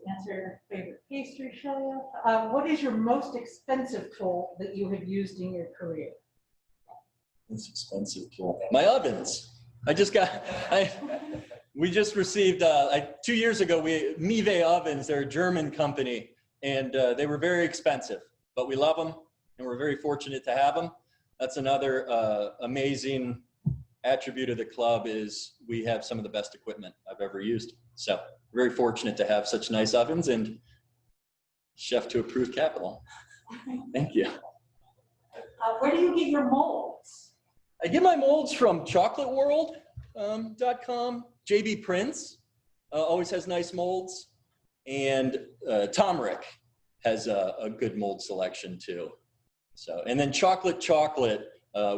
Answer your favorite pastry, Shelia. What is your most expensive tool that you have used in your career? Most expensive tool. My ovens. We just received, 2 years ago, Mive ovens, they're a German company, and they were very expensive, but we love them, and we're very fortunate to have them. That's another amazing attribute of the club is we have some of the best equipment I've ever used. So very fortunate to have such nice ovens and chef to approved capital. Thank you. Where do you get your molds? I get my molds from chocolateworld.com. JB Prince always has nice molds. And Tomrick has a good mold selection too. So, and then Chocolate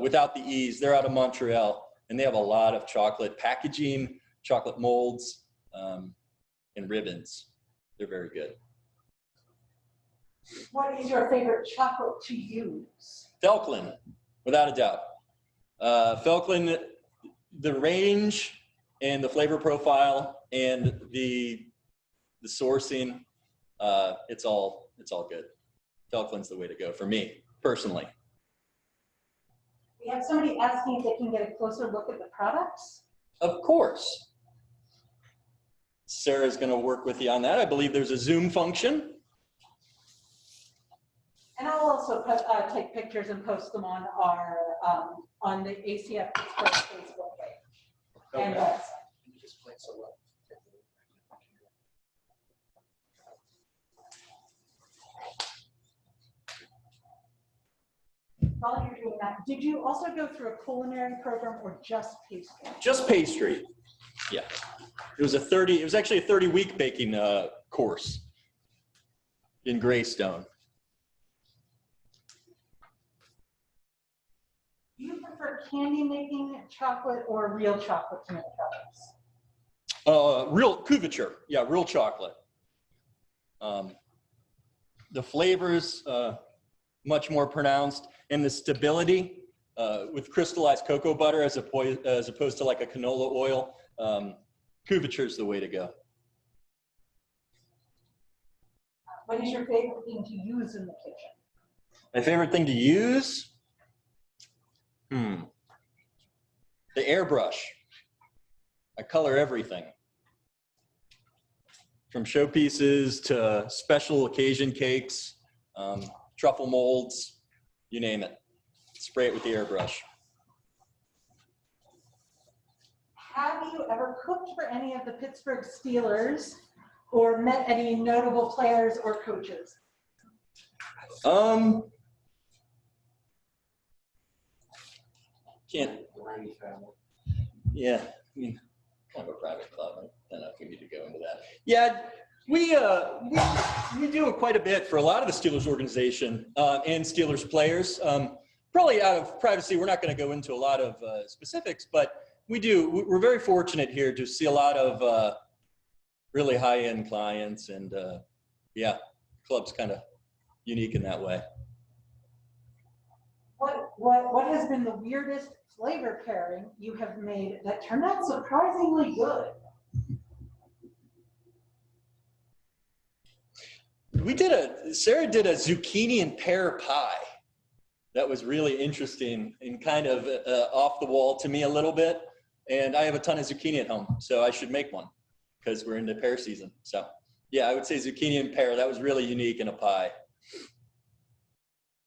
without the E's, they're out of Montreal, and they have a lot of chocolate packaging, chocolate molds, and ribbons. They're very good. What is your favorite chocolate to use? Felchlin, without a doubt. Felchlin, the range and the flavor profile and the sourcing, it's all good. Felchlin's the way to go for me, personally. We have somebody asking if they can get a closer look at the products. Of course. Sarah's going to work with you on that. I believe there's a Zoom function. And I'll also take pictures and post them on our on the ACF Pittsburgh Facebook page. Okay. And website. While you're doing that, did you also go through a culinary program or just pastry? Just pastry. Yeah. It was actually a 30-week baking course in Greystone. Do you prefer candy making chocolate or real chocolate to make products? Real couverture. Yeah, real chocolate. The flavors much more pronounced, and the stability with crystallized cocoa butter as opposed to like a canola oil. Couverture is the way to go. What is your favorite thing to use in the kitchen? My favorite thing to use? The airbrush. I color everything. From showpieces to special occasion cakes, truffle molds, you name it. Spray it with the airbrush. Have you ever cooked for any of the Pittsburgh Steelers or met any notable players or coaches? Yeah, I mean, kind of a private club. I don't know if we need to go into that. Yeah, we do it quite a bit for a lot of the Steelers organization and Steelers players. Probably out of privacy, we're not going to go into a lot of specifics, but we're very fortunate here to see a lot of really high-end clients, and yeah, club's kind of unique in that way. What has been the weirdest flavor pairing you have made that turned out surprisingly good? Sarah did a zucchini and pear pie. That was really interesting and kind of off the wall to me a little bit. And I have a ton of zucchini at home, so I should make one because we're into pear season. So yeah, I would say zucchini and pear. That was really unique in a pie.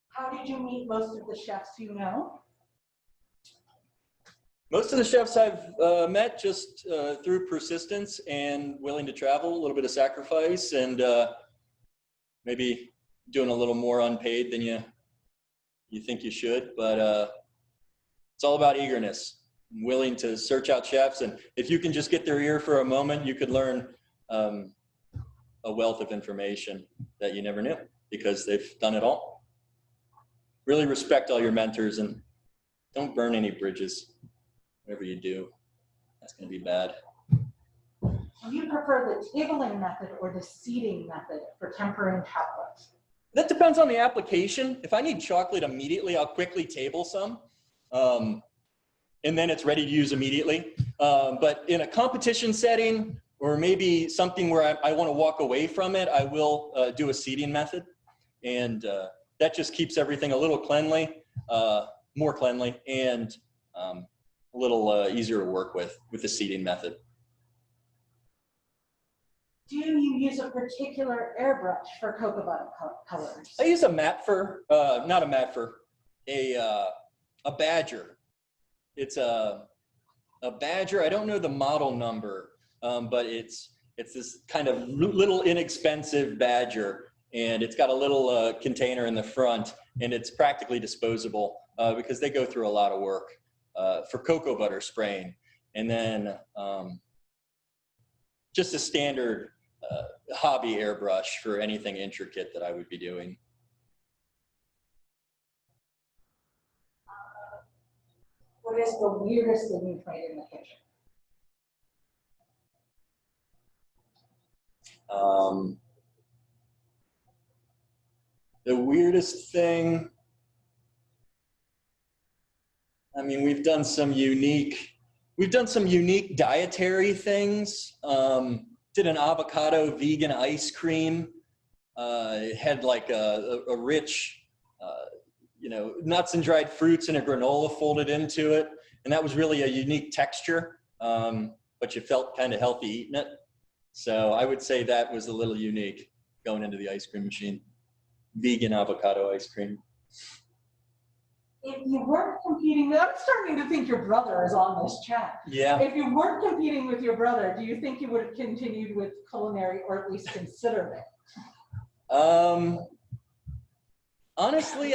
How did you meet most of the chefs you know? Most of the chefs I've met just through persistence and willing to travel, a little bit of sacrifice, and maybe doing a little more unpaid than you think you should. But it's all about eagerness, willing to search out chefs. And if you can just get their ear for a moment, you could learn a wealth of information that you never knew because they've done it all. really respect all your mentors and don't burn any bridges. Whatever you do, that's going to be bad. Do you prefer the tabling method or the seeding method for tempering chocolates? That depends on the application. If I need chocolate immediately, I'll quickly table some, and then it's ready to use immediately. But in a competition setting, or maybe something where I want to walk away from it, I will do a seeding method. And that just keeps everything a little cleanly, more cleanly, and a little easier to work with the seeding method. Do you use a particular airbrush for cocoa butter colors? I use a Matfer, not a Matfer, a Badger. It's a Badger. I don't know the model number, but it's this kind of little inexpensive Badger, and it's got a little container in the front, and it's practically disposable because they go through a lot of work for cocoa butter spraying, and then just a standard hobby airbrush for anything intricate that I would be doing. What is the weirdest thing you've made in the kitchen? The weirdest thing, I mean, we've done some unique dietary things. Did an avocado vegan ice cream. It had like a rich, nuts and dried fruits and a granola folded into it. And that was really a unique texture, but you felt kind of healthy eating it. So I would say that was a little unique going into the ice cream machine. Vegan avocado ice cream. If you weren't competing, I'm starting to think your brother is on this chat. Yeah. If you weren't competing with your brother, do you think you would have continued with culinary or at least considered it? Honestly,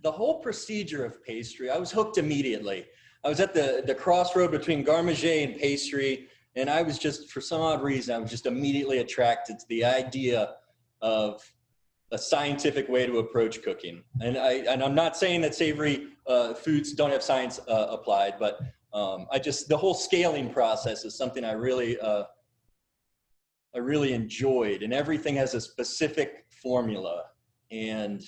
the whole procedure of pastry, I was hooked immediately. I was at the crossroad between garmager and pastry, and I was just, for some odd reason, I was just immediately attracted to the idea of a scientific way to approach cooking. And I'm not saying that savory foods don't have science applied, but the whole scaling process is something I really enjoyed, and everything has a specific formula, and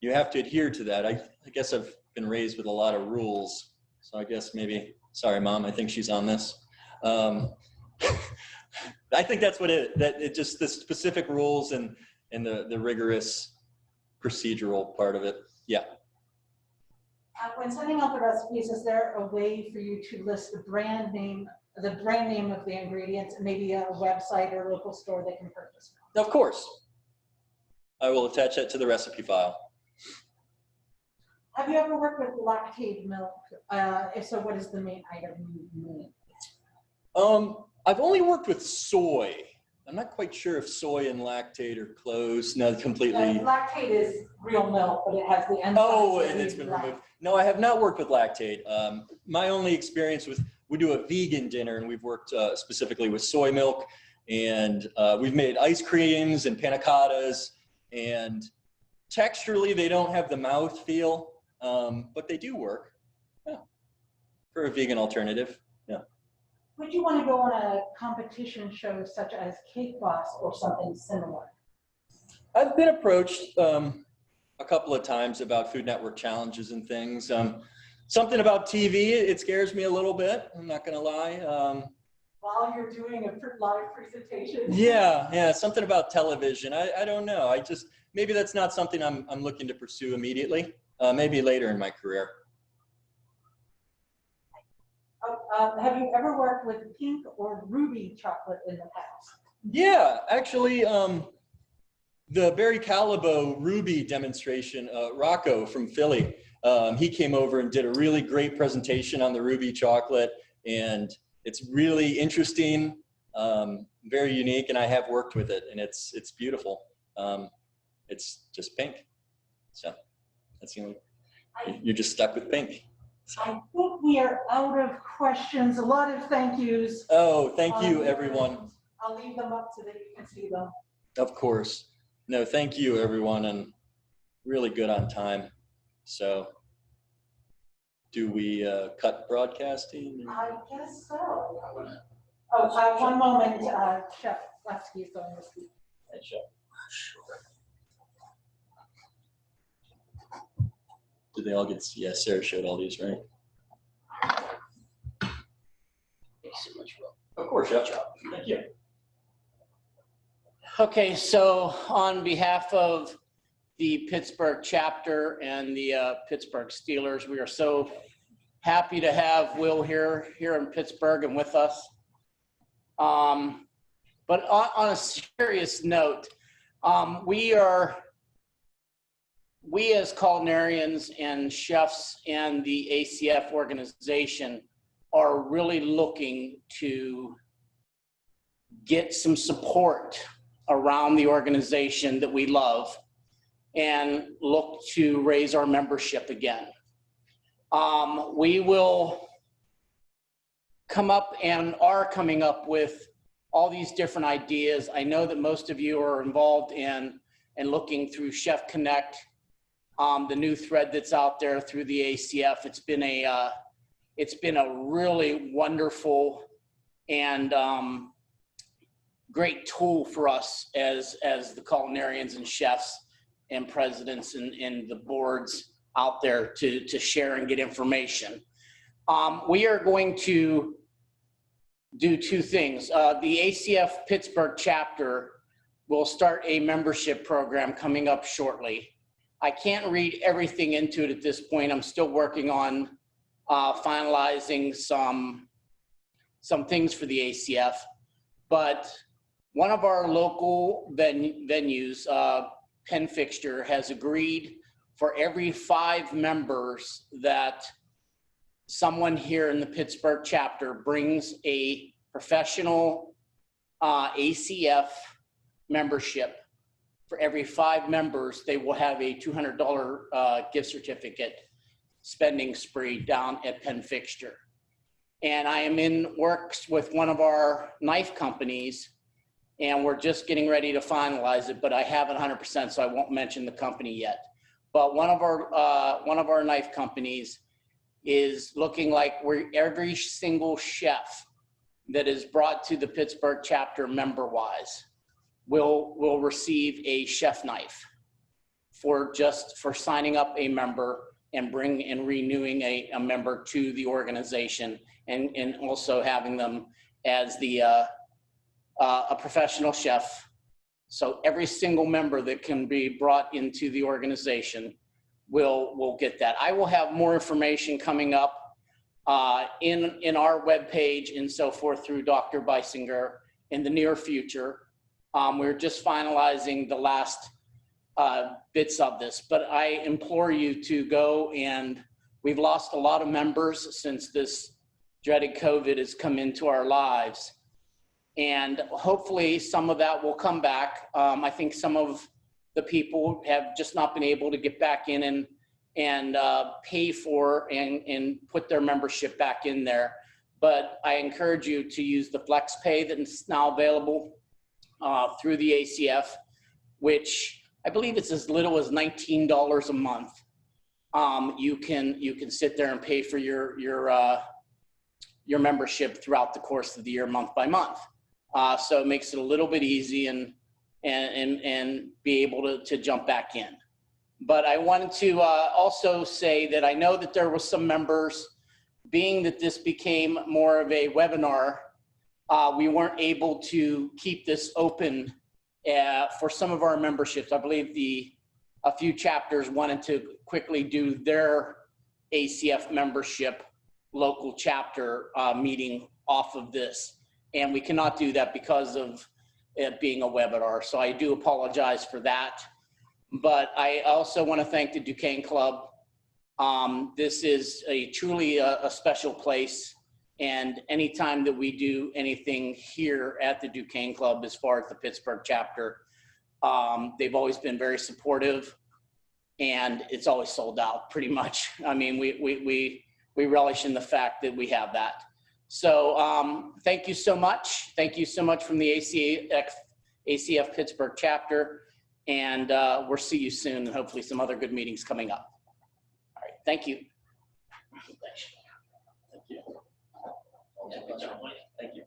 you have to adhere to that. I guess I've been raised with a lot of rules, so I guess maybe, sorry, Mom, I think she's on this. I think that's what it just the specific rules and the rigorous procedural part of it. Yeah. When sending out the recipes, is there a way for you to list the brand name of the ingredients, and maybe a website or local store they can purchase? Of course. I will attach that to the recipe file. Have you ever worked with lactate milk? If so, what is the main item you need? I've only worked with soy. I'm not quite sure if soy and lactate are close. No, completely. Lactate is real milk, but it has the enzymes. Oh, and it's been removed. No, I have not worked with lactate. My only experience we do a vegan dinner, and we've worked specifically with soy milk, and we've made ice creams and panna cottas, and texturally they don't have the mouth feel, but they do work. Yeah. For a vegan alternative. Yeah. Would you want to go on a competition show such as Cake Boss or something similar? I've been approached a couple of times about Food Network challenges and things. Something about TV, it scares me a little bit. I'm not going to lie. While you're doing a live presentation? Yeah, something about television. I don't know. Maybe that's not something I'm looking to pursue immediately. Maybe later in my career. Have you ever worked with pink or ruby chocolate in the past? Yeah, actually, the Barry Callebaut ruby demonstration, Rocco from Philly, he came over and did a really great presentation on the ruby chocolate, and it's really interesting, very unique, and I have worked with it, and it's beautiful. It's just pink, so that's the only. You're just stuck with pink. I think we are out of questions. A lot of thank yous. Oh, thank you, everyone. I'll leave them up so that you can see them. Of course. No, thank you, everyone, and really good on time. So do we cut broadcasting? I guess so. Oh, one moment, Chef Lefsky is going to speak. Hey, Chef. Did they all get, yeah, Sarah showed all these, right? Thanks so much, Rob. Of course, Chef. Thank you. Okay, so on behalf of the Pittsburgh chapter and the Pittsburgh Steelers, we are so happy to have Will here in Pittsburgh and with us. But on a serious note, we as culinarians and chefs and the ACF organization are really looking to get some support around the organization that we love and look to raise our membership again. We will come up and are coming up with all these different ideas. I know that most of you are involved in and looking through Chef Connect, the new thread that's out there through the ACF. It's been a really wonderful and great tool for us as the culinarians and chefs and presidents and the boards out there to share and get information. We are going to do two things. The ACF Pittsburgh chapter will start a membership program coming up shortly. I can't read everything into it at this point. I'm still working on finalizing some things for the ACF, but one of our local venues, Pen Fixture, has agreed for every 5 members that someone here in the Pittsburgh chapter brings a professional ACF membership. For every 5 members, they will have a $200 gift certificate spending spree down at Pen Fixture. And I am in works with one of our knife companies, and we're just getting ready to finalize it, but I haven't 100%, so I won't mention the company yet. But one of our knife companies is looking like every single chef that is brought to the Pittsburgh chapter member-wise will receive a chef knife for signing up a member and renewing a member to the organization, and also having them as a professional chef. So every single member that can be brought into the organization will get that. I will have more information coming up in our webpage and so forth through Dr. Beisinger in the near future. We're just finalizing the last bits of this, but I implore you to go, and we've lost a lot of members since this dreaded COVID has come into our lives. And hopefully some of that will come back. I think some of the people have just not been able to get back in and pay for and put their membership back in there. But I encourage you to use the Flex Pay that's now available through the ACF, which I believe it's as little as $19 a month. You can sit there and pay for your membership throughout the course of the year, month by month. So it makes it a little bit easy and be able to jump back in. But I wanted to also say that I know that there was some members, being that this became more of a webinar, we weren't able to keep this open for some of our memberships. I believe a few chapters wanted to quickly do their ACF membership local chapter meeting off of this. And we cannot do that because of it being a webinar. So I do apologize for that. But I also want to thank the Duquesne Club. This is truly a special place. And anytime that we do anything here at the Duquesne Club, as far as the Pittsburgh chapter, they've always been very supportive, and it's always sold out pretty much. I mean, we relish in the fact that we have that. So thank you so much. Thank you so much from the ACF Pittsburgh chapter. And we'll see you soon, and hopefully some other good meetings coming up. All right, thank you. Thank you. Thank you.